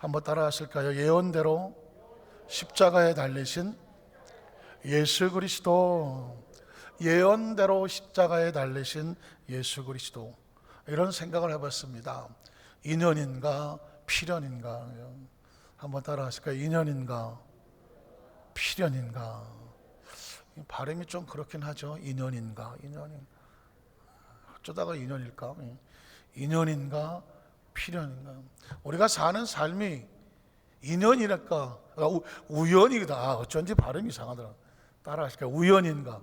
한번 따라 하실까요? 예언대로 십자가에 달리신 예수 그리스도, 예언대로 십자가에 달리신 예수 그리스도. 이런 생각을 해봤습니다. 인연인가 필연인가? 한번 따라 하실까요? 인연인가 필연인가? 발음이 좀 그렇긴 하죠. 인연인가, 인연인. 어쩌다가 인연일까? 인연인가 필연인가? 우리가 사는 삶이 인연이랄까 우연이다. 어쩐지 발음이 이상하더라. 따라 하실까요? 우연인가?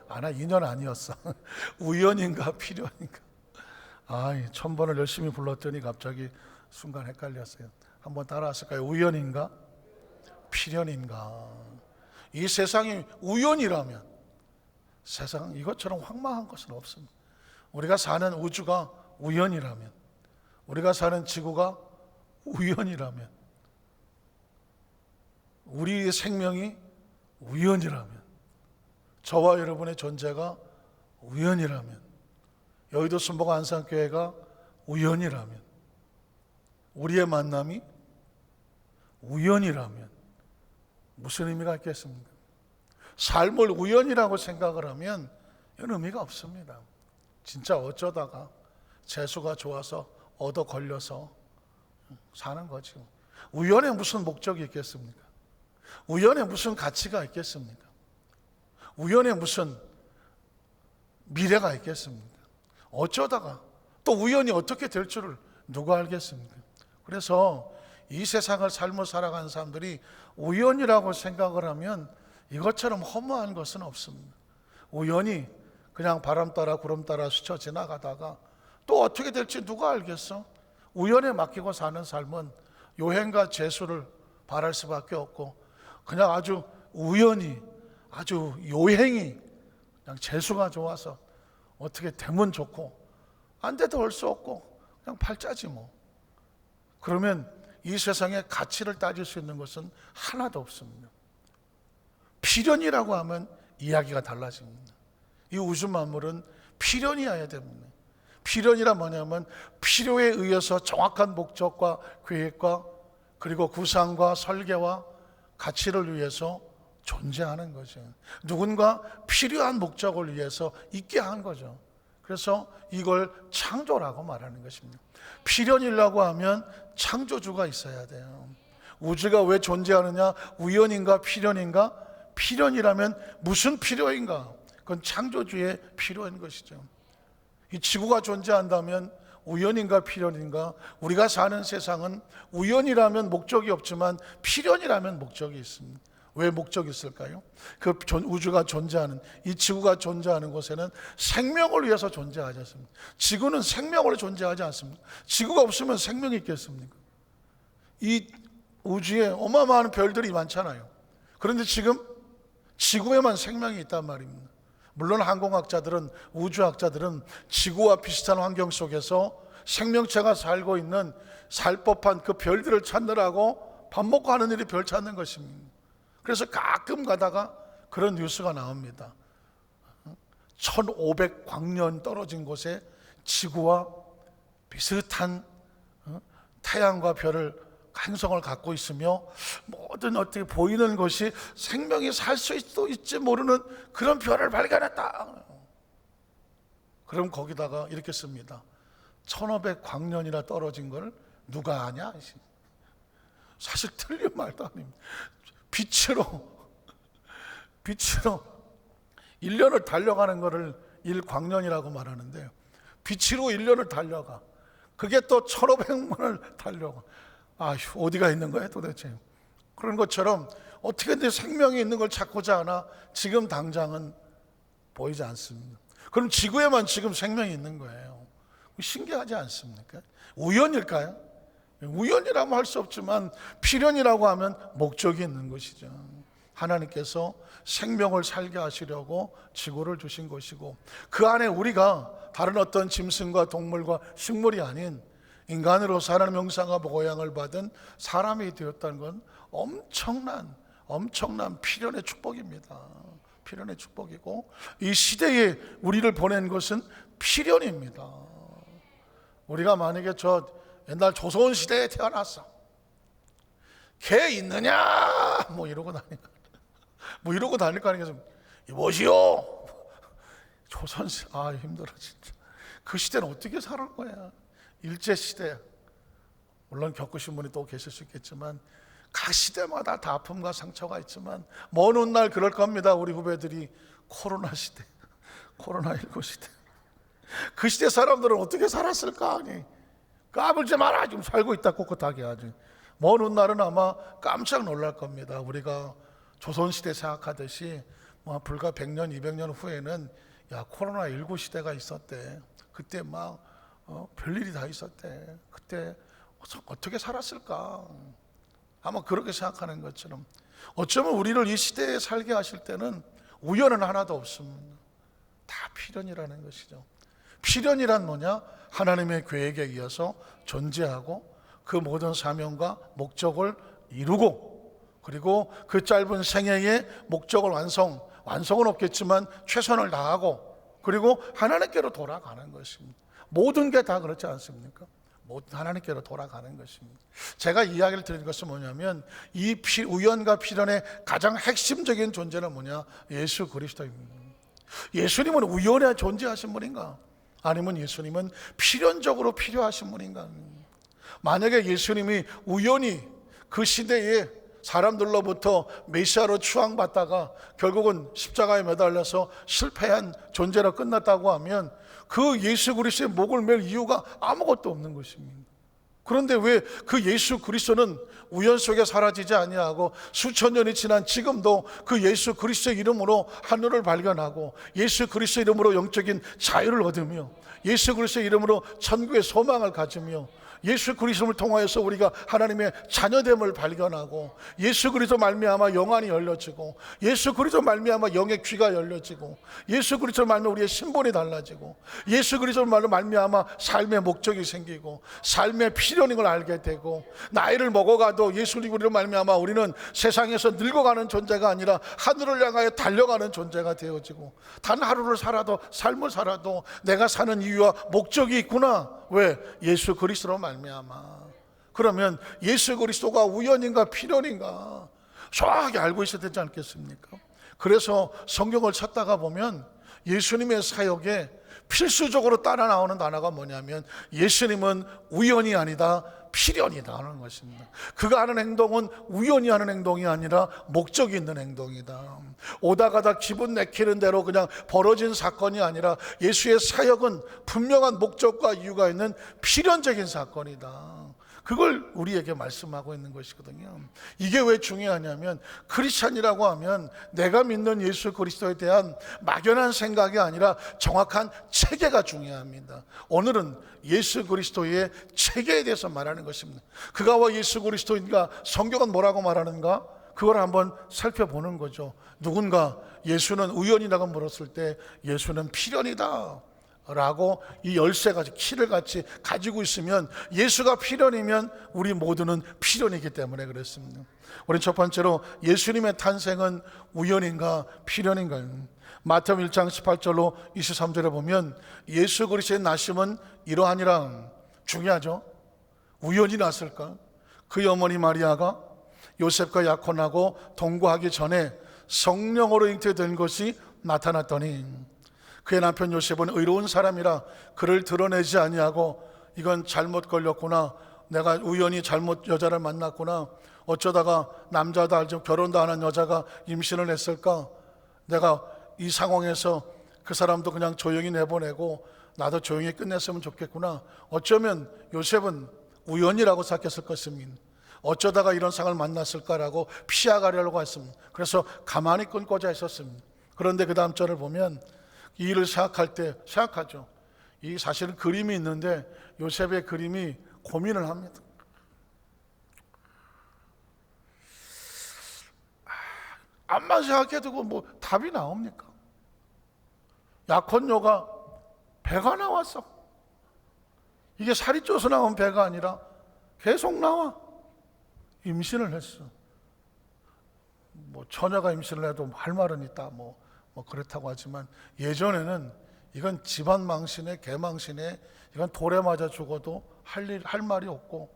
나 인연 아니었어. 우연인가 필연인가? 천번을 열심히 불렀더니 갑자기 순간 헷갈렸어요. 한번 따라 하실까요? 우연인가 필연인가? 이 세상이 우연이라면, 세상 이것처럼 황망한 것은 없습니다. 우리가 사는 우주가 우연이라면, 우리가 사는 지구가 우연이라면, 우리의 생명이 우연이라면, 저와 여러분의 존재가 우연이라면, 여의도 순복 안산교회가 우연이라면, 우리의 만남이 우연이라면 무슨 의미가 있겠습니까? 삶을 우연이라고 생각을 하면 이런 의미가 없습니다. 진짜 어쩌다가 재수가 좋아서 얻어 걸려서 사는 거죠. 우연에 무슨 목적이 있겠습니까? 우연에 무슨 가치가 있겠습니까? 우연에 무슨 미래가 있겠습니까? 어쩌다가 또 우연히 어떻게 될 줄을 누가 알겠습니까? 그래서 이 세상을 삶을 살아가는 사람들이 우연이라고 생각을 하면 이것처럼 허무한 것은 없습니다. 우연히 그냥 바람 따라 구름 따라 스쳐 지나가다가 또 어떻게 될지 누가 알겠어? 우연에 맡기고 사는 삶은 요행과 재수를 바랄 수밖에 없고, 그냥 아주 우연히, 아주 요행이 그냥 재수가 좋아서 어떻게 되면 좋고 안 돼도 할 수 없고 그냥 팔자지 뭐. 그러면 이 세상에 가치를 따질 수 있는 것은 하나도 없습니다. 필연이라고 하면 이야기가 달라집니다. 이 우주 만물은 필연이어야 됩니다. 필연이라 뭐냐면 필요에 의해서 정확한 목적과 계획과 그리고 구상과 설계와 가치를 위해서 존재하는 거죠. 누군가 필요한 목적을 위해서 있게 한 거죠. 그래서 이걸 창조라고 말하는 것입니다. 필연이라고 하면 창조주가 있어야 돼요. 우주가 왜 존재하느냐? 우연인가 필연인가? 필연이라면 무슨 필요인가? 그건 창조주의 필요인 것이죠. 이 지구가 존재한다면 우연인가 필연인가? 우리가 사는 세상은 우연이라면 목적이 없지만 필연이라면 목적이 있습니다. 왜 목적이 있을까요? 그 우주가 존재하는, 이 지구가 존재하는 곳에는 생명을 위해서 존재하지 않습니까? 지구는 생명으로 존재하지 않습니다. 지구가 없으면 생명이 있겠습니까? 이 우주에 어마어마한 별들이 많잖아요. 그런데 지금 지구에만 생명이 있단 말입니다. 물론 항공학자들은, 우주학자들은 지구와 비슷한 환경 속에서 생명체가 살고 있는, 살 법한 그 별들을 찾느라고 밥 먹고 하는 일이 별 찾는 것입니다. 그래서 가끔 가다가 그런 뉴스가 나옵니다. 1500광년 떨어진 곳에 지구와 비슷한 태양과 별을, 행성을 갖고 있으며 모든 어떻게 보이는 것이 생명이 살 수도 있지 모르는 그런 별을 발견했다. 그럼 거기다가 이렇게 씁니다. 1500광년이나 떨어진 걸 누가 아냐? 사실 틀린 말도 아닙니다. 빛으로 1년을 달려가는 것을 1광년이라고 말하는데요. 빛으로 1년을 달려가. 그게 또 1500만을 달려가. 어디가 있는 거야 도대체? 그런 것처럼 어떻게 내 생명이 있는 걸 찾고자 하나 지금 당장은 보이지 않습니다. 그럼 지구에만 지금 생명이 있는 거예요. 신기하지 않습니까? 우연일까요? 우연이라고 할 수 없지만 필연이라고 하면 목적이 있는 것이죠. 하나님께서 생명을 살게 하시려고 지구를 주신 것이고, 그 안에 우리가 다른 어떤 짐승과 동물과 식물이 아닌 인간으로 하나님 형상과 모양을 받은 사람이 되었다는 건 엄청난 필연의 축복입니다. 필연의 축복이고, 이 시대에 우리를 보낸 것은 필연입니다. 우리가 만약에 저 옛날 조선 시대에 태어났어, 개 있느냐 뭐 이러고 다니까 이보시오. 조선시 힘들어 진짜. 그 시대는 어떻게 살은 거야. 일제시대, 물론 겪으신 분이 또 계실 수 있겠지만 각 시대마다 다 아픔과 상처가 있지만 먼 훗날 그럴 겁니다. 우리 후배들이 코로나 시대, 코로나19 시대, 그 시대 사람들은 어떻게 살았을까 하니 까불지 마라, 지금 살고 있다 꿋꿋하게 아주. 먼 훗날은 아마 깜짝 놀랄 겁니다. 우리가 조선시대 생각하듯이 불과 100년 200년 후에는 코로나19 시대가 있었대, 그때 별일이 다 있었대, 그때 어떻게 살았을까, 아마 그렇게 생각하는 것처럼 어쩌면 우리를 이 시대에 살게 하실 때는 우연은 하나도 없습니다. 다 필연이라는 것이죠. 필연이란 뭐냐? 하나님의 계획에 의해서 존재하고 그 모든 사명과 목적을 이루고, 그리고 그 짧은 생애의 목적을 완성은 없겠지만 최선을 다하고, 그리고 하나님께로 돌아가는 것입니다. 모든 게 다 그렇지 않습니까? 모든 하나님께로 돌아가는 것입니다. 제가 이야기를 드린 것은 뭐냐면 이 우연과 필연의 가장 핵심적인 존재는 뭐냐? 예수 그리스도입니다. 예수님은 우연에 존재하신 분인가? 아니면 예수님은 필연적으로 필요하신 분인가? 만약에 예수님이 우연히 그 시대에 사람들로부터 메시아로 추앙받다가 결국은 십자가에 매달려서 실패한 존재로 끝났다고 하면 그 예수 그리스도의 목을 맬 이유가 아무것도 없는 것입니다. 그런데 왜 그 예수 그리스도는 우연 속에 사라지지 아니하고 수천 년이 지난 지금도 그 예수 그리스도의 이름으로 하늘을 발견하고 예수 그리스도의 이름으로 영적인 자유를 얻으며 예수 그리스도의 이름으로 천국의 소망을 가지며 예수 그리스도를 통하여서 우리가 하나님의 자녀됨을 발견하고 예수 그리스도 말미암아 영안이 열려지고 예수 그리스도 말미암아 영의 귀가 열려지고 예수 그리스도 말미암아 우리의 신분이 달라지고 예수 그리스도 말미암아 삶의 목적이 생기고 삶의 필연인 걸 알게 되고 나이를 먹어가도 예수 그리스도 말미암아 우리는 세상에서 늙어가는 존재가 아니라 하늘을 향하여 달려가는 존재가 되어지고 단 하루를 살아도 삶을 살아도 내가 사는 이유와 목적이 있구나. 왜? 예수 그리스도로 말미암아. 그러면 예수 그리스도가 우연인가 필연인가 정확하게 알고 있어야 되지 않겠습니까? 그래서 성경을 찾다가 보면 예수님의 사역에 필수적으로 따라 나오는 단어가 뭐냐면 예수님은 우연이 아니다 필연이다 하는 것입니다. 그가 하는 행동은 우연히 하는 행동이 아니라 목적이 있는 행동이다. 오다 가다 기분 내키는 대로 그냥 벌어진 사건이 아니라 예수의 사역은 분명한 목적과 이유가 있는 필연적인 사건이다. 그걸 우리에게 말씀하고 있는 것이거든요. 이게 왜 중요하냐면 크리스찬이라고 하면 내가 믿는 예수 그리스도에 대한 막연한 생각이 아니라 정확한 체계가 중요합니다. 오늘은 예수 그리스도의 체계에 대해서 말하는 것입니다. 그가 예수 그리스도인가? 성경은 뭐라고 말하는가? 그걸 한번 살펴보는 거죠. 누군가 예수는 우연이라고 물었을 때 예수는 필연이다 라고 이 열쇠같이 키를 같이 가지고 있으면 예수가 필연이면 우리 모두는 필연이기 때문에 그렇습니다. 우리 첫 번째로 예수님의 탄생은 우연인가 필연인가? 마태복음 1장 18절로 23절에 보면 예수 그리스도의 나심은 이러하니라. 중요하죠. 우연히 났을까? 그의 어머니 마리아가 요셉과 약혼하고 동거하기 전에 성령으로 잉태된 것이 나타났더니 그의 남편 요셉은 의로운 사람이라 그를 드러내지 아니하고 이건 잘못 걸렸구나, 내가 우연히 잘못 여자를 만났구나, 어쩌다가 남자도 알지 결혼도 안 한 여자가 임신을 했을까, 내가 이 상황에서 그 사람도 그냥 조용히 내보내고 나도 조용히 끝냈으면 좋겠구나. 어쩌면 요셉은 우연이라고 생각했을 것입니다. 어쩌다가 이런 상황을 만났을까라고 피해가려고 했습니다. 그래서 가만히 끊고자 했었습니다. 그런데 그 다음 절을 보면 이 일을 생각할 때 생각하죠. 이 사실은 그림이 있는데 요셉의 그림이 고민을 합니다. 암만 생각해도 뭐 답이 나옵니까? 약혼녀가 배가 나왔어. 이게 살이 쪄서 나온 배가 아니라 계속 나와. 임신을 했어. 뭐 처녀가 임신을 해도 할 말은 있다 뭐 그렇다고 하지만 예전에는 이건 집안 망신에 개망신에 이건 돌에 맞아 죽어도 할 말이 없고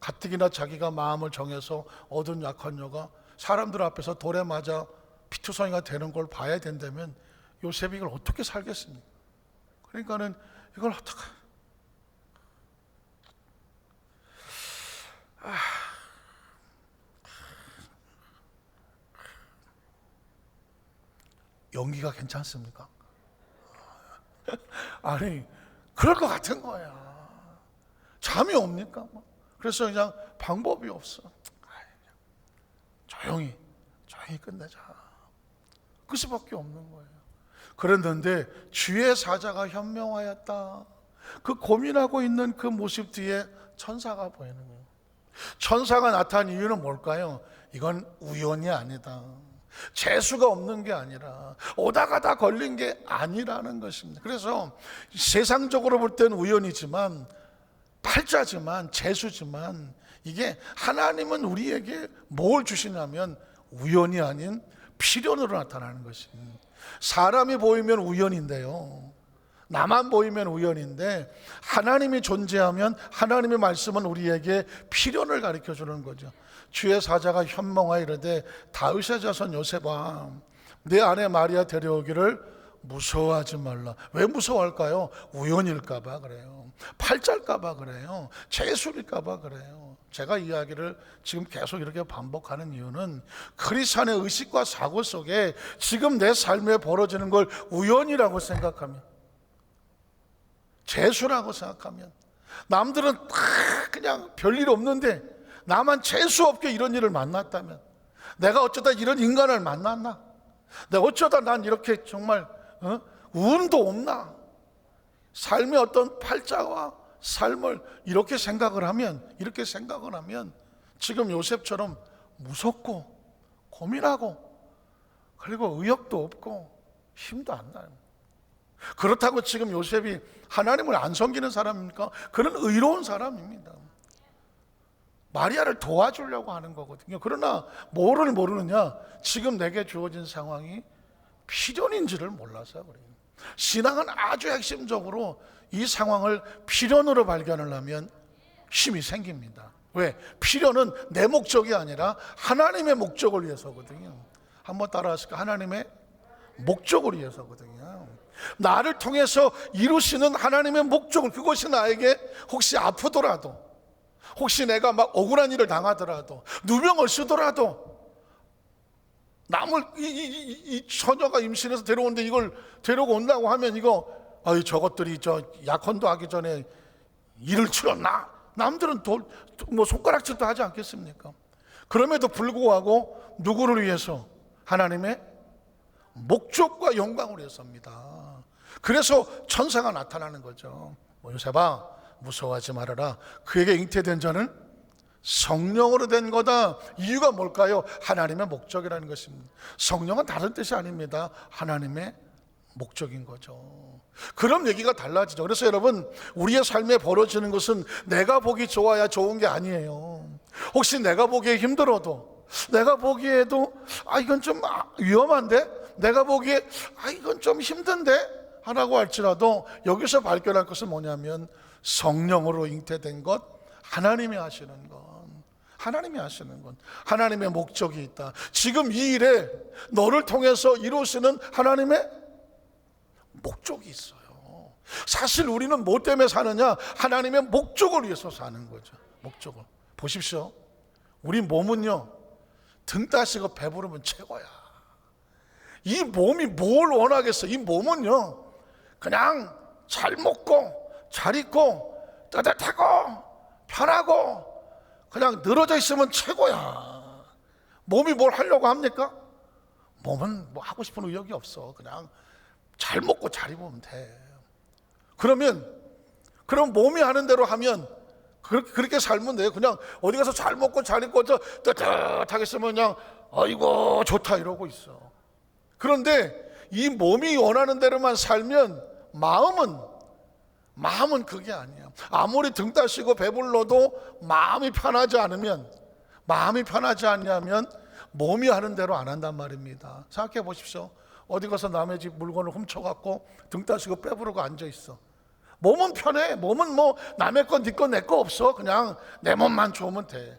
가뜩이나 자기가 마음을 정해서 얻은 약한 여가 사람들 앞에서 돌에 맞아 피투성이가 되는 걸 봐야 된다면 요셉이 이걸 어떻게 살겠습니까? 그러니까는 이걸 어떻게 연기가 괜찮습니까? 아니 그럴 것 같은 거야. 잠이 옵니까? 그래서 그냥 방법이 없어. 조용히 끝내자. 그 수밖에 없는 거예요. 그랬는데 주의 사자가 현명하였다. 그 고민하고 있는 그 모습 뒤에 천사가 보이는 거예요. 천사가 나타난 이유는 뭘까요? 이건 우연이 아니다. 재수가 없는 게 아니라 오다 가다 걸린 게 아니라는 것입니다. 그래서 세상적으로 볼 때는 우연이지만 팔자지만 재수지만 이게 하나님은 우리에게 뭘 주시냐면 우연이 아닌 필연으로 나타나는 것입니다. 사람이 보이면 우연인데요, 나만 보이면 우연인데 하나님이 존재하면 하나님의 말씀은 우리에게 필연을 가르쳐 주는 거죠. 주의 사자가 현몽하여 이르되 다윗의 자손 요셉아 내 아내 마리아 데려오기를 무서워하지 말라. 왜 무서워할까요? 우연일까 봐 그래요. 팔자일까 봐 그래요. 재수일까 봐 그래요. 제가 이야기를 지금 계속 이렇게 반복하는 이유는 크리스찬의 의식과 사고 속에 지금 내 삶에 벌어지는 걸 우연이라고 생각하면, 재수라고 생각하면, 남들은 다 그냥 별일 없는데 나만 재수 없게 이런 일을 만났다면, 내가 어쩌다 이런 인간을 만났나, 내가 어쩌다 난 이렇게 정말 운도 없나, 삶의 어떤 팔자와 삶을 이렇게 생각을 하면 지금 요셉처럼 무섭고 고민하고 그리고 의욕도 없고 힘도 안 나요. 그렇다고 지금 요셉이 하나님을 안 섬기는 사람입니까? 그는 의로운 사람입니다. 마리아를 도와주려고 하는 거거든요. 그러나 뭐를 모르느냐, 지금 내게 주어진 상황이 필연인지를 몰라서 그래요. 신앙은 아주 핵심적으로 이 상황을 필연으로 발견을 하면 힘이 생깁니다. 왜? 필연은 내 목적이 아니라 하나님의 목적을 위해서거든요. 한번 따라하실까요? 하나님의 목적을 위해서거든요. 나를 통해서 이루시는 하나님의 목적을, 그것이 나에게 혹시 아프더라도, 혹시 내가 막 억울한 일을 당하더라도, 누명을 쓰더라도, 남을 이 처녀가 임신해서 데려오는데 이걸 데려고 온다고 하면 이거 저것들이 저 약혼도 하기 전에 일을 치렀나? 남들은 뭐 손가락질도 하지 않겠습니까? 그럼에도 불구하고 누구를 위해서? 하나님의 목적과 영광을 위해서입니다. 그래서 천사가 나타나는 거죠. 요셉아 무서워하지 말아라. 그에게 잉태된 자는 성령으로 된 거다. 이유가 뭘까요? 하나님의 목적이라는 것입니다. 성령은 다른 뜻이 아닙니다. 하나님의 목적인 거죠. 그럼 얘기가 달라지죠. 그래서 여러분, 우리의 삶에 벌어지는 것은 내가 보기 좋아야 좋은 게 아니에요. 혹시 내가 보기에 힘들어도, 내가 보기에도 이건 좀 위험한데, 내가 보기에 이건 좀 힘든데 하라고 할지라도 여기서 발견할 것은 뭐냐면 성령으로 잉태된 것, 하나님이 하시는 것, 하나님이 하시는 것, 하나님의 목적이 있다. 지금 이 일에 너를 통해서 이루시는 하나님의 목적이 있어요. 사실 우리는 뭐 때문에 사느냐? 하나님의 목적을 위해서 사는 거죠. 목적을. 보십시오. 우리 몸은요, 등 따시고 배부르면 최고야. 이 몸이 뭘 원하겠어? 이 몸은요, 그냥 잘 먹고 잘 입고 따뜻하고 편하고 그냥 늘어져 있으면 최고야. 몸이 뭘 하려고 합니까? 몸은 뭐 하고 싶은 의욕이 없어. 그냥 잘 먹고 잘 입으면 돼. 그럼 몸이 하는 대로 하면 그렇게 살면 돼요. 그냥 어디 가서 잘 먹고 잘 입고 따뜻하게 있으면 그냥 아이고 좋다 이러고 있어. 그런데 이 몸이 원하는 대로만 살면 마음은 그게 아니야. 아무리 등 따시고 배불러도 마음이 편하지 않냐면 몸이 하는 대로 안 한단 말입니다. 생각해 보십시오. 어디 가서 남의 집 물건을 훔쳐갖고 등 따시고 배부르고 앉아 있어. 몸은 편해. 몸은 뭐 남의 건, 네 건, 내 거 없어. 그냥 내 몸만 좋으면 돼.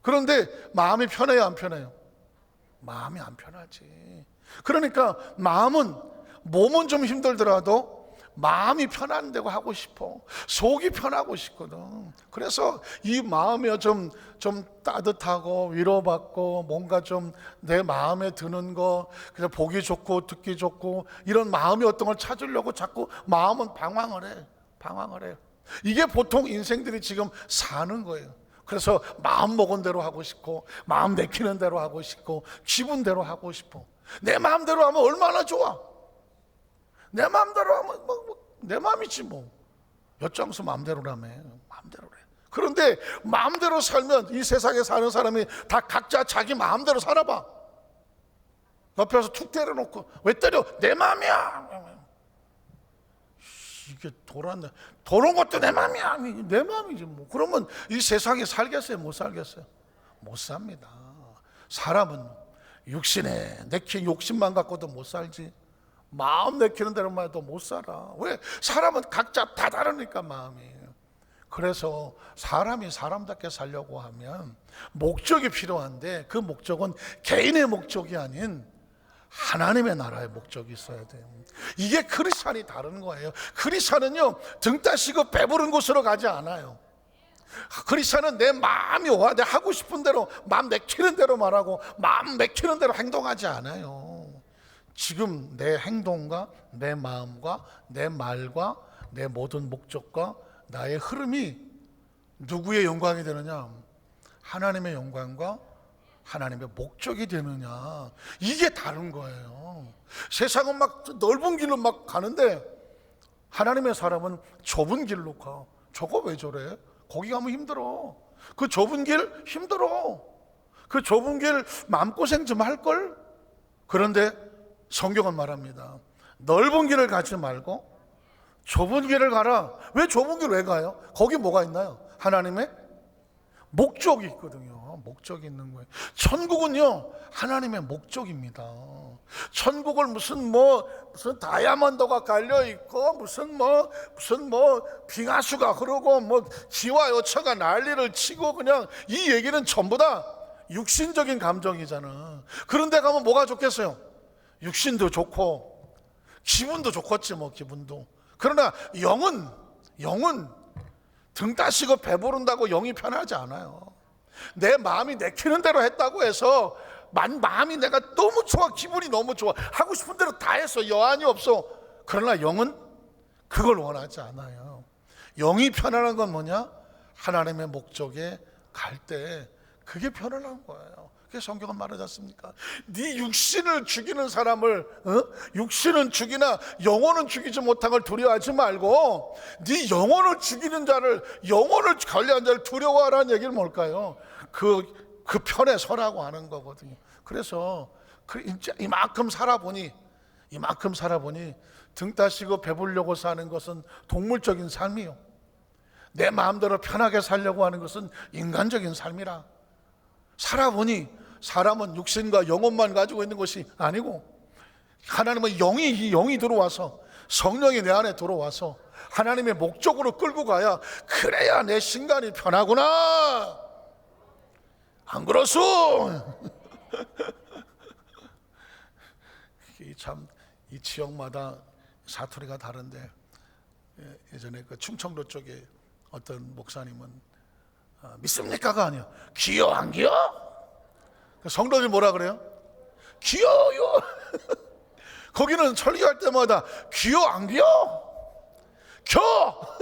그런데 마음이 편해요, 안 편해요? 마음이 안 편하지. 그러니까 몸은 좀 힘들더라도 마음이 편안되고 하고 싶어. 속이 편하고 싶거든. 그래서 이 마음이 좀 따뜻하고 위로받고 뭔가 좀 내 마음에 드는 거, 그냥 보기 좋고 듣기 좋고 이런 마음이 어떤 걸 찾으려고 자꾸 마음은 방황을 해. 이게 보통 인생들이 지금 사는 거예요. 그래서 마음 먹은 대로 하고 싶고, 마음 내키는 대로 하고 싶고, 기분대로 하고 싶어. 내 마음대로 하면 얼마나 좋아. 내 마음대로 하면 내 마음이지 뭐. 엿장수 마음대로라며. 마음대로래. 그런데 마음대로 살면 이 세상에 사는 사람이 다 각자 자기 마음대로 살아봐. 옆에서 툭 때려놓고 왜 때려? 내 마음이야. 이게 도는 것도 내 마음이야. 내 마음이지 뭐. 그러면 이 세상에 살겠어요? 못 살겠어요? 못 삽니다. 사람은 육신에 내킨 욕심만 갖고도 못 살지, 마음 내키는 대로만 해도 못 살아. 왜? 사람은 각자 다 다르니까 마음이. 그래서 사람이 사람답게 살려고 하면 목적이 필요한데, 그 목적은 개인의 목적이 아닌 하나님의 나라의 목적이 있어야 돼요. 이게 크리스찬이 다른 거예요. 크리스찬은요, 등 따시고 배부른 곳으로 가지 않아요. 크리스찬은 내 마음이 와, 내 하고 싶은 대로, 마음 내키는 대로 말하고 마음 내키는 대로 행동하지 않아요. 지금 내 행동과 내 마음과 내 말과 내 모든 목적과 나의 흐름이 누구의 영광이 되느냐? 하나님의 영광과 하나님의 목적이 되느냐. 이게 다른 거예요. 세상은 막 넓은 길로 막 가는데 하나님의 사람은 좁은 길로 가. 저거 왜 저래? 거기 가면 힘들어. 그 좁은 길 힘들어. 그 좁은 길 마음고생 좀 할걸? 그런데 성경은 말합니다. 넓은 길을 가지 말고 좁은 길을 가라. 왜 좁은 길 왜 가요? 거기 뭐가 있나요? 하나님의 목적이 있거든요. 목적이 있는 거예요. 천국은요, 하나님의 목적입니다. 천국을 무슨 다이아몬드가 깔려 있고 무슨 빙하수가 흐르고 기와 요처가 난리를 치고, 그냥 이 얘기는 전부 다 육신적인 감정이잖아. 그런데 가면 뭐가 좋겠어요? 육신도 좋고 기분도 좋겠지 기분도. 그러나 영은 등 따시고 배부른다고 영이 편하지 않아요. 내 마음이 내키는 대로 했다고 해서 마음이 내가 너무 좋아, 기분이 너무 좋아, 하고 싶은 대로 다 했어, 여한이 없어. 그러나 영은 그걸 원하지 않아요. 영이 편안한 건 뭐냐? 하나님의 목적에 갈 때 그게 편안한 거예요. 그게 성경은 말하지 않습니까? 네 육신을 죽이는 사람을, 육신은 죽이나 영혼은 죽이지 못한 걸 두려워하지 말고 네 영혼을 죽이는 자를, 영혼을 관리한 자를 두려워하라는 얘기는 뭘까요? 그 편에 서라고 하는 거거든요. 그래서 이만큼 살아보니 등 따시고 배부르려고 사는 것은 동물적인 삶이요, 내 마음대로 편하게 살려고 하는 것은 인간적인 삶이라. 살아보니 사람은 육신과 영혼만 가지고 있는 것이 아니고 하나님은 영이 들어와서, 성령이 내 안에 들어와서 하나님의 목적으로 끌고 가야, 그래야 내 신간이 편하구나. 안 그렇소? 이 지역마다 사투리가 다른데, 예전에 그 충청도 쪽에 어떤 목사님은 믿습니까가 아니야, 기여 안 기여? 성도들이 뭐라 그래요? 기여요. 거기는 설교할 때마다 기여 안 기여? 겨.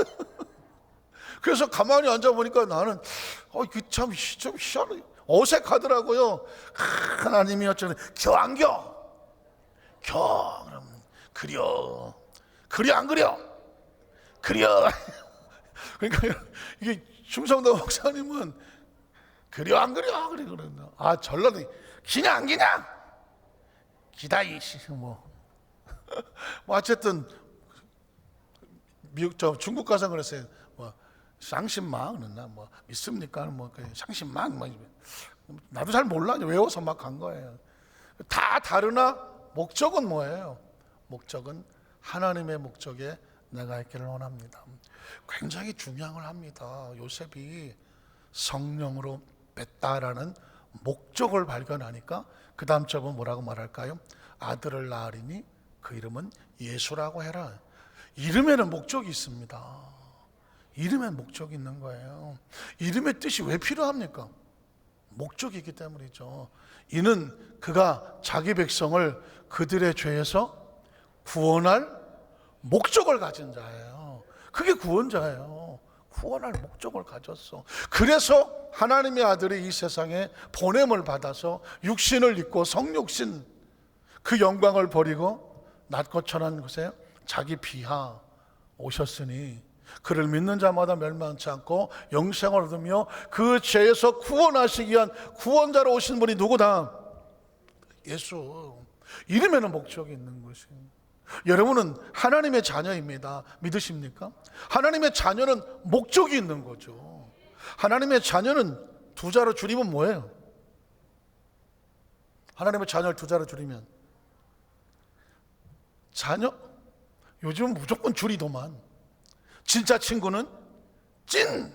그래서 가만히 앉아보니까 나는 참 좀 희한해, 어색하더라고요. 하나님이 어쩌면 겨 안 겨? 겨. 그럼 그려 안 그려? 그려. 그러니까 이게 충성도 목사님은 그려 안 그려? 그런다. 전라도 기냐 안 기냐? 기다이 어쨌든 미국 중국 가서 그랬어요. 쌍신망 그랬나 믿습니까? 쌍신망 나도 잘 몰라, 외워서 막 간 거예요. 다 다르나 목적은 뭐예요? 목적은 하나님의 목적에 내가 있기를 원합니다. 굉장히 중요한 걸 합니다. 요셉이 성령으로 뺐다라는 목적을 발견하니까 그 다음 절은 뭐라고 말할까요? 아들을 낳으리니 그 이름은 예수라고 해라. 이름에는 목적이 있습니다. 이름에 목적이 있는 거예요. 이름의 뜻이 왜 필요합니까? 목적이기 때문이죠. 이는 그가 자기 백성을 그들의 죄에서 구원할 목적을 가진 자예요. 그게 구원자예요. 구원할 목적을 가졌어. 그래서 하나님의 아들이 이 세상에 보냄을 받아서 육신을 입고 성육신 그 영광을 버리고 낮고 천한 곳에 자기 비하 오셨으니 그를 믿는 자마다 멸망치 않고 영생을 얻으며 그 죄에서 구원하시기 위한 구원자로 오신 분이 누구다? 예수. 이름에는 목적이 있는 것입니다. 여러분은 하나님의 자녀입니다. 믿으십니까? 하나님의 자녀는 목적이 있는 거죠. 하나님의 자녀는 두 자로 줄이면 뭐예요? 하나님의 자녀를 두 자로 줄이면 자녀? 요즘은 무조건 줄이더만. 진짜 친구는 찐.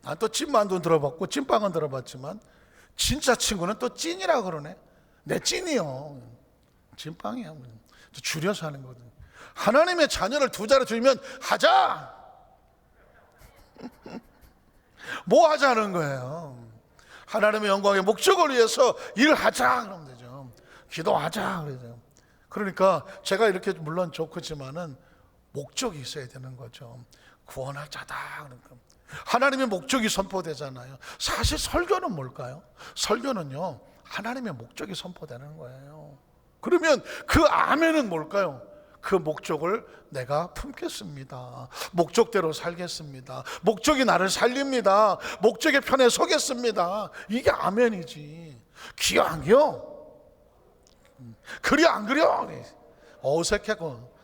난 또 찐만두 들어봤고 찐빵은 들어봤지만 진짜 친구는 또 찐이라 그러네. 내 찐이요. 찐빵이야. 줄여서 하는 거거든요. 하나님의 자녀를 두 자로 줄이면 하자. 뭐 하자는 거예요? 하나님의 영광의 목적을 위해서 일하자 그러면 되죠. 기도하자 그러죠. 그러니까 제가 이렇게 물론 좋겠지만은 목적이 있어야 되는 거죠. 구원하자다. 그러니까 하나님의 목적이 선포되잖아요. 사실 설교는 뭘까요? 설교는요, 하나님의 목적이 선포되는 거예요. 그러면 그 아멘은 뭘까요? 그 목적을 내가 품겠습니다. 목적대로 살겠습니다. 목적이 나를 살립니다. 목적의 편에 서겠습니다. 이게 아멘이지. 기어 안 기어? 그리 안 그려? 어색하고.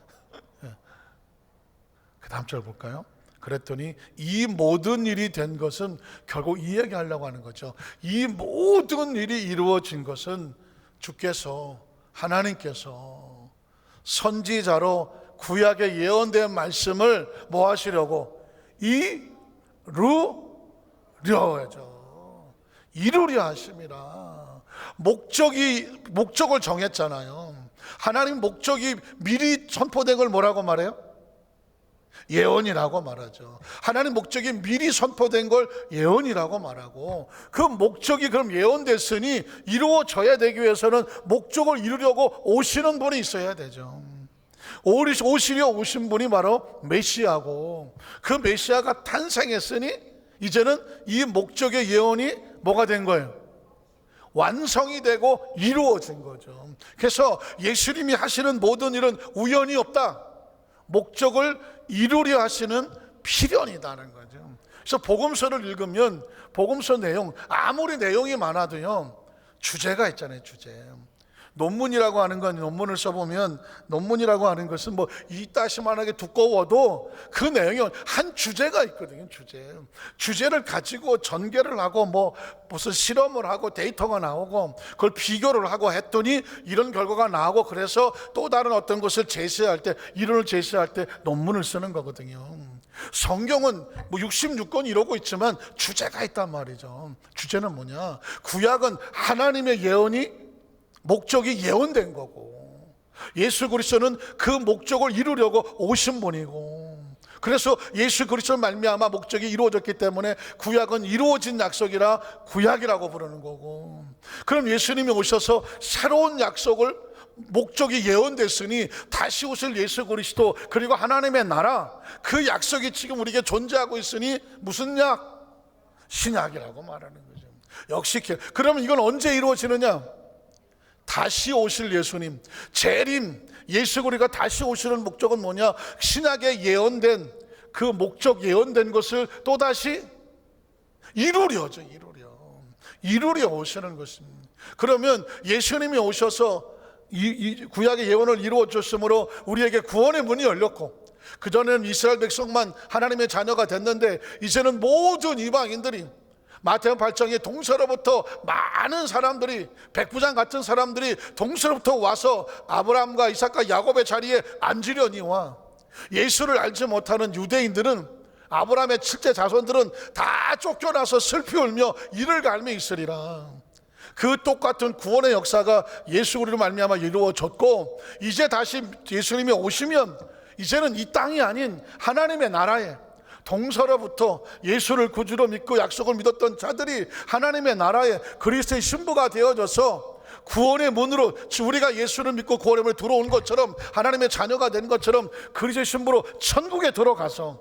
그 다음 절 볼까요? 그랬더니 이 모든 일이 된 것은 결국 이 얘기하려고 하는 거죠. 이 모든 일이 이루어진 것은 주께서 하나님께서 선지자로 구약에 예언된 말씀을 뭐 하시려고? 이루려죠. 이루려 하심이라. 목적을 정했잖아요. 하나님 목적이 미리 선포된 걸 뭐라고 말해요? 예언이라고 말하죠. 하나님 목적이 미리 선포된 걸 예언이라고 말하고, 그 목적이 그럼 예언됐으니 이루어져야 되기 위해서는 목적을 이루려고 오시는 분이 있어야 되죠. 오시려 오신 분이 바로 메시아고, 그 메시아가 탄생했으니 이제는 이 목적의 예언이 뭐가 된 거예요? 완성이 되고 이루어진 거죠. 그래서 예수님이 하시는 모든 일은 우연이 없다. 목적을 이루려 하시는 필연이다는 거죠. 그래서 복음서를 읽으면 복음서 내용, 아무리 내용이 많아도요, 주제가 있잖아요. 주제. 논문이라고 하는 건, 논문을 써보면 논문이라고 하는 것은 뭐 이따시만하게 두꺼워도 그 내용이 한 주제가 있거든요. 주제를 가지고 전개를 하고 뭐 무슨 실험을 하고 데이터가 나오고 그걸 비교를 하고 했더니 이런 결과가 나오고, 그래서 또 다른 어떤 것을 제시할 때, 이론을 제시할 때 논문을 쓰는 거거든요. 성경은 뭐 66권 이러고 있지만 주제가 있단 말이죠. 주제는 뭐냐? 구약은 하나님의 예언이, 목적이 예언된 거고, 예수 그리스도는 그 목적을 이루려고 오신 분이고, 그래서 예수 그리스도 말미암아 목적이 이루어졌기 때문에 구약은 이루어진 약속이라 구약이라고 부르는 거고, 그럼 예수님이 오셔서 새로운 약속을, 목적이 예언됐으니 다시 오실 예수 그리스도, 그리고 하나님의 나라, 그 약속이 지금 우리에게 존재하고 있으니 무슨 약? 신약이라고 말하는 거죠. 역시. 그러면 이건 언제 이루어지느냐? 다시 오실 예수님, 재림, 예수 그리스도가 다시 오시는 목적은 뭐냐? 신약에 예언된 그 목적, 예언된 것을 또다시 이루려 오시는 것입니다. 그러면 예수님이 오셔서 이 구약의 예언을 이루어 줬으므로 우리에게 구원의 문이 열렸고, 그전에는 이스라엘 백성만 하나님의 자녀가 됐는데 이제는 모든 이방인들이, 마태복음 8장에 동서로부터 많은 사람들이, 백부장 같은 사람들이 동서로부터 와서 아브라함과 이삭과 야곱의 자리에 앉으려니와 예수를 알지 못하는 유대인들은, 아브라함의 7대 자손들은 다 쫓겨나서 슬피 울며 이를 갈며 있으리라. 그 똑같은 구원의 역사가 예수 그리스도로 말미암아 이루어졌고, 이제 다시 예수님이 오시면 이제는 이 땅이 아닌 하나님의 나라에, 동서로부터 예수를 구주로 믿고 약속을 믿었던 자들이 하나님의 나라에 그리스도의 신부가 되어져서 구원의 문으로, 우리가 예수를 믿고 구원의 문에 들어온 것처럼, 하나님의 자녀가 된 것처럼 그리스도의 신부로 천국에 들어가서,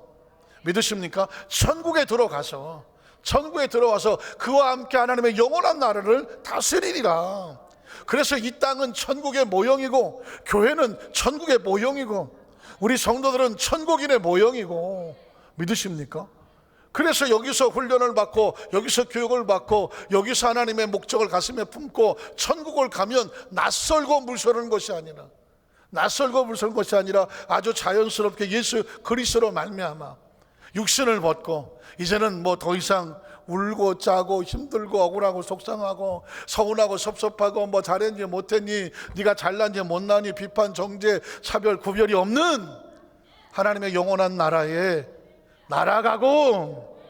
믿으십니까? 천국에 들어가서, 천국에 들어와서 그와 함께 하나님의 영원한 나라를 다스리리라. 그래서 이 땅은 천국의 모형이고, 교회는 천국의 모형이고, 우리 성도들은 천국인의 모형이고, 믿으십니까? 그래서 여기서 훈련을 받고, 여기서 교육을 받고, 여기서 하나님의 목적을 가슴에 품고 천국을 가면 낯설고 물서는 것이 아니라, 낯설고 물서는 것이 아니라 아주 자연스럽게 예수 그리스도로 말미암아 육신을 벗고, 이제는 뭐 더 이상 울고 짜고 힘들고 억울하고 속상하고 서운하고 섭섭하고 뭐 잘했니 못했니, 네가 잘났니 못났니, 비판 정죄 차별 구별이 없는 하나님의 영원한 나라에 날아가고,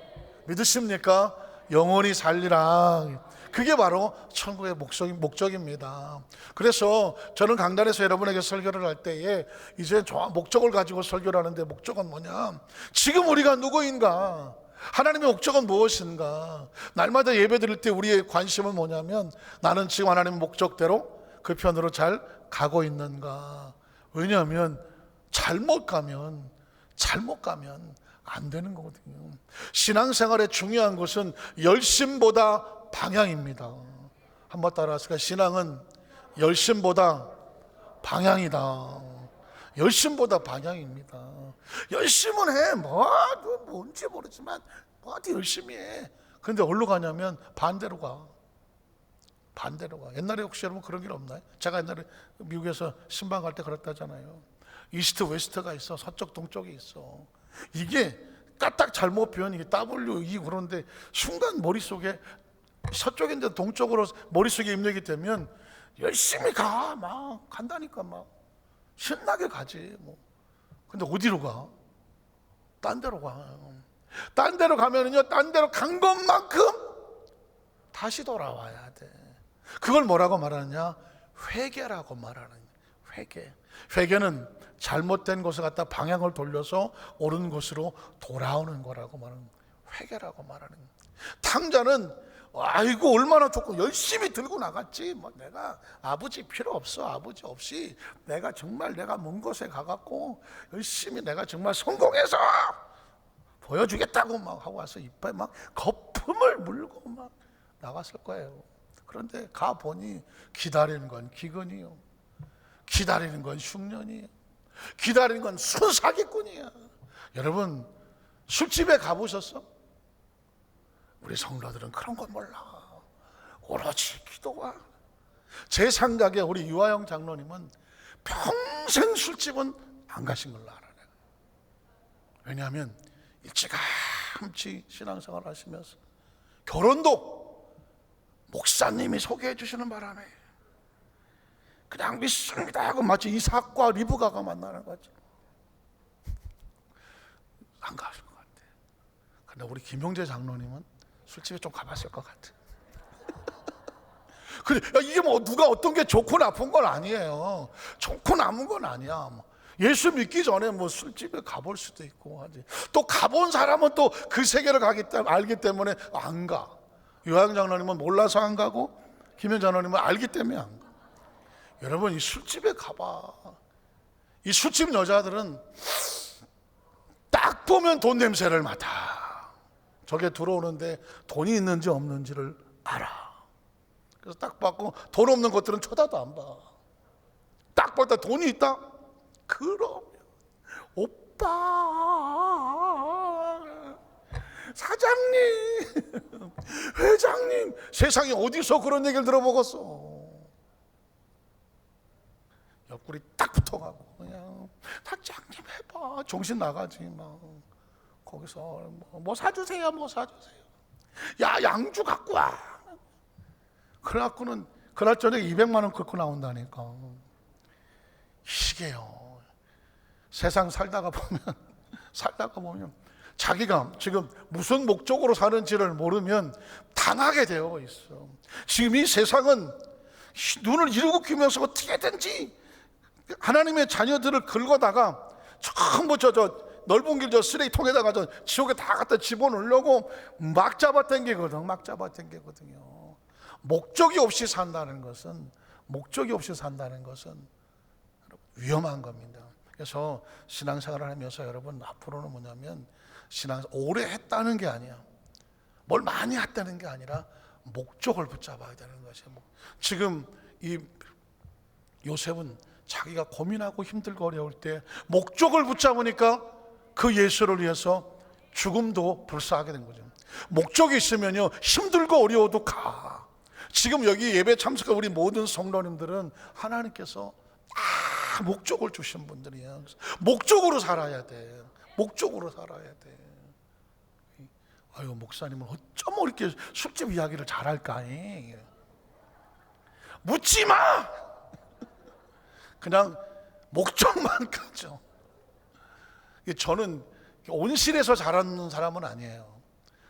믿으십니까? 영원히 살리라. 그게 바로 천국의 목적입니다. 그래서 저는 강단에서 여러분에게 설교를 할 때에 이제 목적을 가지고 설교를 하는데, 목적은 뭐냐? 지금 우리가 누구인가? 하나님의 목적은 무엇인가? 날마다 예배 드릴 때 우리의 관심은 뭐냐면, 나는 지금 하나님의 목적대로 그 편으로 잘 가고 있는가? 왜냐하면 잘못 가면 안 되는 거거든요. 신앙생활의 중요한 것은 열심보다 방향입니다. 한번 따라하실까요? 신앙은 열심보다 방향이다. 열심보다 방향입니다. 열심은 해. 뭔지 모르지만 어디 열심히 해. 그런데 어디로 가냐면 반대로 가. 옛날에 혹시 여러분 그런 일 없나요? 제가 옛날에 미국에서 신방 갈 때 그랬다잖아요. 이스트 웨스트가 있어. 서쪽 동쪽이 있어. 이게 까딱 잘못 표현, 이게 WE, 그런데 순간 머릿속에 서쪽인데 동쪽으로 머릿속에 입력이 되면 열심히 막 간다니까, 막 신나게 가지 뭐. 근데 어디로 가? 딴 데로 가. 딴 데로 가면은요, 딴 데로 간 것만큼 다시 돌아와야 돼. 그걸 뭐라고 말하느냐? 회개라고 말하는 거예요. 회개는 잘못된 곳을 갖다 방향을 돌려서 옳은 곳으로 돌아오는 거라고 말하는 거예요. 회개라고 말하는 거예요. 탕자는 아이고 얼마나 좋고 열심히 들고 나갔지, 뭐 내가 아버지 필요 없어, 아버지 없이 내가 정말 내가 먼 곳에 가갖고 열심히 내가 정말 성공해서 보여주겠다고 막 하고 와서 이빨 막 거품을 물고 막 나갔을 거예요. 그런데 가보니 기다리는 건 기근이요, 기다리는 건 흉년이에요, 기다리는 건 순사기꾼이야. 여러분 술집에 가보셨어? 우리 성도들은 그런 건 몰라. 오로지 기도와. 제 생각에 우리 유아영 장로님은 평생 술집은 안 가신 걸로 알아요. 왜냐하면 일찌감치 신앙생활 하시면서 결혼도 목사님이 소개해 주시는 바람에 그냥 믿습니다 하고 마치 이삭과 리브가가 만나는 거죠. 안 가신 것 같아. 근데 우리 김용재 장로님은 술집에 좀 가봤을 것 같아. 근데 이게 뭐 누가 어떤 게 좋고 나쁜 건 아니에요. 좋고 나쁜 건 아니야. 예수 믿기 전에 뭐 술집에 가볼 수도 있고 하지. 또 가본 사람은 또 그 세계를 알기 때문에 안 가. 요양 장로님은 몰라서 안 가고, 김현 장로님은 알기 때문에 안 가. 여러분 이 술집에 가봐. 이 술집 여자들은 딱 보면 돈 냄새를 맡아. 저게 들어오는데 돈이 있는지 없는지를 알아. 그래서 딱 받고 돈 없는 것들은 쳐다도 안 봐. 딱 봤다 돈이 있다? 그러면 오빠, 사장님, 회장님, 세상에 어디서 그런 얘기를 들어보겠어. 옆구리 딱 붙어가고 그냥 사장님 해봐. 정신 나가지 막. 거기서 뭐 사주세요, 뭐 사주세요. 야, 양주 갖고 와. 그래갖고는 그날 저녁에 200만 원 긁고 나온다니까. 이게요, 세상 살다가 보면 살다가 보면 자기가 지금 무슨 목적으로 사는지를 모르면 당하게 되어 있어. 지금 이 세상은 눈을 이루고 키우면서 어떻게든지 하나님의 자녀들을 긁어다가 전부 저 넓은 길 저 쓰레기통에다가 저 지옥에 다 갖다 집어넣으려고 막 잡아당기거든. 막 잡아당기거든요. 목적이 없이 산다는 것은 위험한 겁니다. 그래서 신앙생활을 하면서 여러분 앞으로는 뭐냐면 신앙생활 오래 했다는 게 아니야. 뭘 많이 했다는 게 아니라 목적을 붙잡아야 되는 것이에요. 지금 이 요셉은 자기가 고민하고 힘들고 어려울 때 목적을 붙잡으니까 그 예수를 위해서 죽음도 불사하게 된 거죠. 목적이 있으면요 힘들고 어려워도 가. 지금 여기 예배 참석한 우리 모든 성도님들은 하나님께서 다 목적을 주신 분들이에요. 목적으로 살아야 돼. 목적으로 살아야 돼. 아유, 목사님은 어쩜 이렇게 술집 이야기를 잘할까? 묻지 마. 그냥 목적만 가죠. 저는 온실에서 자라는 사람은 아니에요.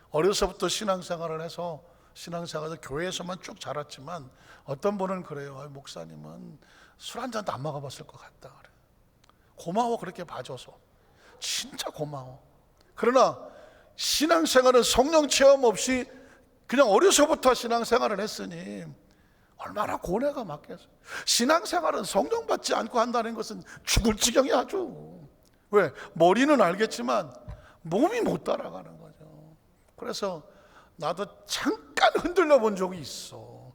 어려서부터 신앙생활을 해서 신앙생활에서 교회에서만 쭉 자랐지만 어떤 분은 그래요. 아유, 목사님은 술 한 잔도 안 먹어봤을 것 같다. 그래. 고마워 그렇게 봐줘서. 진짜 고마워. 그러나 신앙생활은 성령 체험 없이 그냥 어려서부터 신앙생활을 했으니 얼마나 고뇌가 많겠어요. 신앙생활은 성령 받지 않고 한다는 것은 죽을 지경이 아주. 왜? 머리는 알겠지만 몸이 못 따라가는 거죠. 그래서 나도 잠깐 흔들려 본 적이 있어.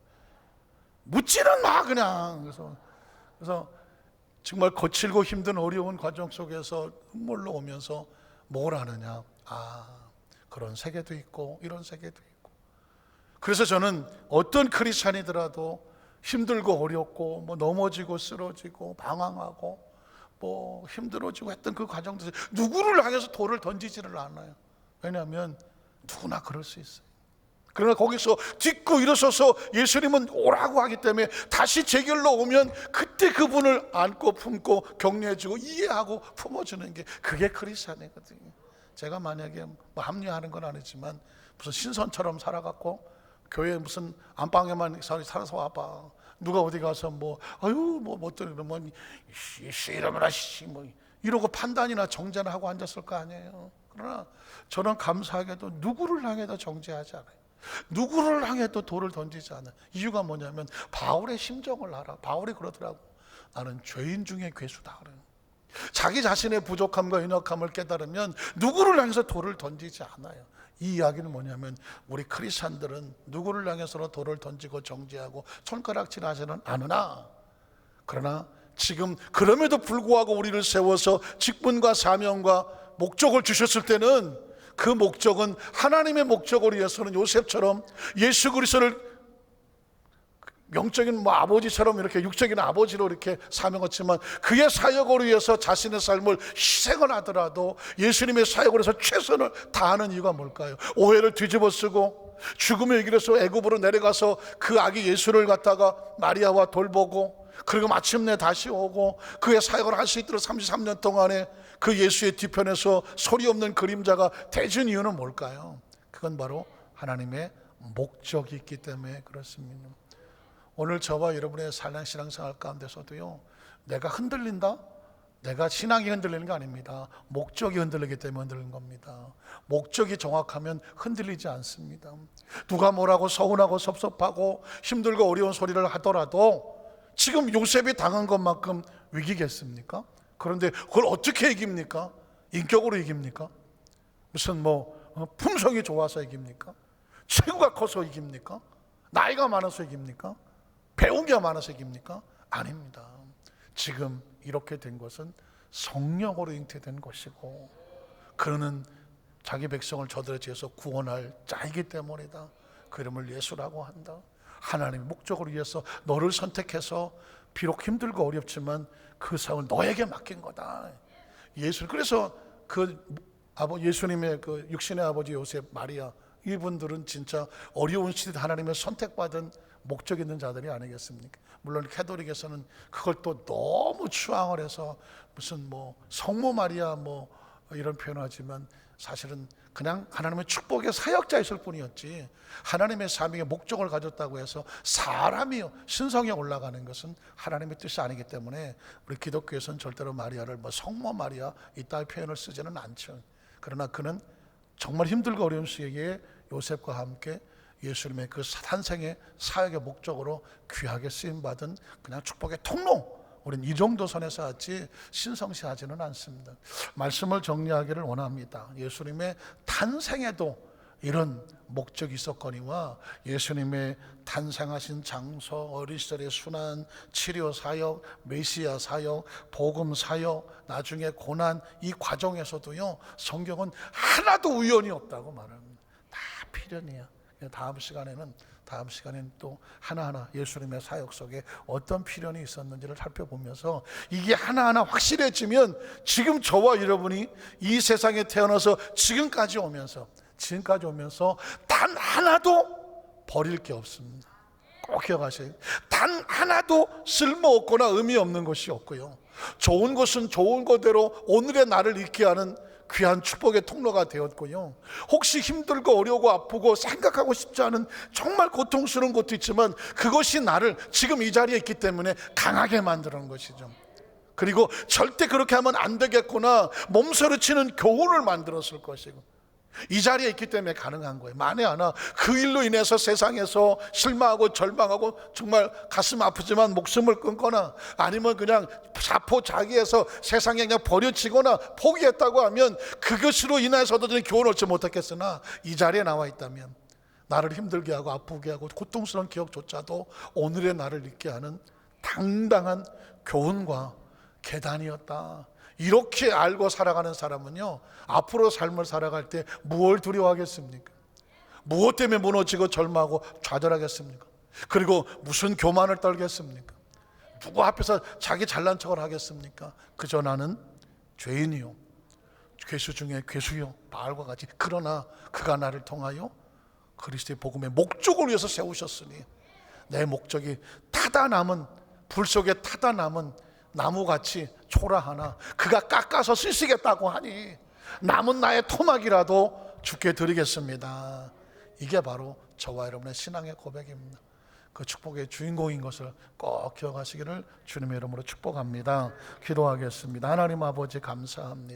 묻지는 마 그냥. 그래서 정말 거칠고 힘든 어려운 과정 속에서 눈물로 오면서 뭘 하느냐. 그런 세계도 있고 이런 세계도 있고. 그래서 저는 어떤 크리스찬이더라도 힘들고 어렵고 뭐 넘어지고 쓰러지고 방황하고 뭐 힘들어지고 했던 그 과정에서 누구를 향해서 돌을 던지지를 않아요. 왜냐하면 누구나 그럴 수 있어요. 그러나 거기서 딛고 일어서서 예수님은 오라고 하기 때문에 다시 제 길로 오면 그때 그분을 안고 품고 격려해주고 이해하고 품어주는 게 그게 크리스찬이거든요. 제가 만약에 뭐 합리화하는 건 아니지만 무슨 신선처럼 살아갖고 교회 무슨 안방에만 살아서 와봐. 누가 어디 가서 뭐 이러면 이러고 판단이나 정죄나 하고 앉았을 거 아니에요. 그러나 저는 감사하게도 누구를 향해도 정죄하지 않아요. 누구를 향해도 돌을 던지지 않아요. 이유가 뭐냐면 바울의 심정을 알아. 바울이 그러더라고. 나는 죄인 중에 괴수다. 그래요. 자기 자신의 부족함과 연약함을 깨달으면 누구를 향해서 돌을 던지지 않아요. 이 이야기는 뭐냐면 우리 크리스찬들은 누구를 향해서는 돌을 던지고 정죄하고 손가락질하지는 않으나 그러나 지금 그럼에도 불구하고 우리를 세워서 직분과 사명과 목적을 주셨을 때는 그 목적은 하나님의 목적을 위해서는 요셉처럼 예수 그리스도를 영적인 아버지처럼 이렇게 육적인 아버지로 이렇게 사명했지만 그의 사역을 위해서 자신의 삶을 희생을 하더라도 예수님의 사역을 해서 최선을 다하는 이유가 뭘까요? 오해를 뒤집어 쓰고 죽음의 길에서 애굽으로 내려가서 그 아기 예수를 갖다가 마리아와 돌보고 그리고 마침내 다시 오고 그의 사역을 할 수 있도록 33년 동안에 그 예수의 뒤편에서 소리 없는 그림자가 되준 이유는 뭘까요? 그건 바로 하나님의 목적이 있기 때문에 그렇습니다. 오늘 저와 여러분의 신앙생활 가운데서도요, 내가 흔들린다? 내가 신앙이 흔들리는 게 아닙니다. 목적이 흔들리기 때문에 흔들리는 겁니다. 목적이 정확하면 흔들리지 않습니다. 누가 뭐라고 서운하고 섭섭하고 힘들고 어려운 소리를 하더라도 지금 요셉이 당한 것만큼 위기겠습니까? 그런데 그걸 어떻게 이깁니까? 인격으로 이깁니까? 무슨 품성이 좋아서 이깁니까? 체구가 커서 이깁니까? 나이가 많아서 이깁니까? 배운 게 많아서 이깁니까? 아닙니다. 지금 이렇게 된 것은 성령으로 잉태된 것이고 그는 자기 백성을 저들의 죄에서 구원할 자이기 때문이다. 그 이름을 예수라고 한다. 하나님의 목적을 위해서 너를 선택해서 비록 힘들고 어렵지만 그 사역을 너에게 맡긴 거다. 그래서 예수님의 그 육신의 아버지 요셉 마리아 이분들은 진짜 어려운 시대에 하나님의 선택받은 목적 있는 자들이 아니겠습니까? 물론 캐톨릭에서는 그걸 또 너무 추앙을 해서 무슨 뭐 성모 마리아 뭐 이런 표현을 하지만 사실은 그냥 하나님의 축복의 사역자였을 뿐이었지, 하나님의 사명의 목적을 가졌다고 해서 사람이 신성에 올라가는 것은 하나님의 뜻이 아니기 때문에 우리 기독교에서는 절대로 마리아를 뭐 성모 마리아 이따위 표현을 쓰지는 않죠. 그러나 그는 정말 힘들고 어려운 시기에 요셉과 함께 예수님의 그 탄생의 사역의 목적으로 귀하게 쓰임받은 그냥 축복의 통로, 우린 이 정도 선에서 하지 신성시하지는 않습니다. 말씀을 정리하기를 원합니다. 예수님의 탄생에도 이런 목적이 있었거니와 예수님의 탄생하신 장소, 어린 시절의 순환, 치료 사역, 메시아 사역, 복음 사역, 나중에 고난, 이 과정에서도요, 성경은 하나도 우연이 없다고 말합니다. 다 필연이야. 다음 시간에는 또 하나하나 예수님의 사역 속에 어떤 필연이 있었는지를 살펴보면서 이게 하나하나 확실해지면 지금 저와 여러분이 이 세상에 태어나서 지금까지 오면서 단 하나도 버릴 게 없습니다. 꼭 기억하세요. 단 하나도 쓸모없거나 의미 없는 것이 없고요, 좋은 것은 좋은 것대로 오늘의 나를 있게 하는 귀한 축복의 통로가 되었고요, 혹시 힘들고 어려우고 아프고 생각하고 싶지 않은 정말 고통스러운 것도 있지만 그것이 나를 지금 이 자리에 있기 때문에 강하게 만드는 것이죠. 그리고 절대 그렇게 하면 안 되겠구나 몸서리치는 교훈을 만들었을 것이고, 이 자리에 있기 때문에 가능한 거예요. 만에 하나 그 일로 인해서 세상에서 실망하고 절망하고 정말 가슴 아프지만 목숨을 끊거나 아니면 그냥 자포자기해서 세상에 그냥 버려치거나 포기했다고 하면 그것으로 인해서도 교훈을 얻지 못했겠으나, 이 자리에 나와 있다면 나를 힘들게 하고 아프게 하고 고통스러운 기억조차도 오늘의 나를 있게 하는 당당한 교훈과 계단이었다. 이렇게 알고 살아가는 사람은요, 앞으로 삶을 살아갈 때 무엇을 두려워하겠습니까? 무엇 때문에 무너지고 절망하고 좌절하겠습니까? 그리고 무슨 교만을 떨겠습니까? 누구 앞에서 자기 잘난 척을 하겠습니까? 그저 나는 죄인이요, 괴수 중에 괴수요, 바알과 같이. 그러나 그가 나를 통하여 그리스도의 복음의 목적을 위해서 세우셨으니 내 목적이 타다 남은, 불 속에 타다 남은 나무같이 초라하나 그가 깎아서 쓰시겠다고 하니 남은 나의 토막이라도 주께 드리겠습니다. 이게 바로 저와 여러분의 신앙의 고백입니다. 그 축복의 주인공인 것을 꼭 기억하시기를 주님의 이름으로 축복합니다. 기도하겠습니다. 하나님 아버지 감사합니다.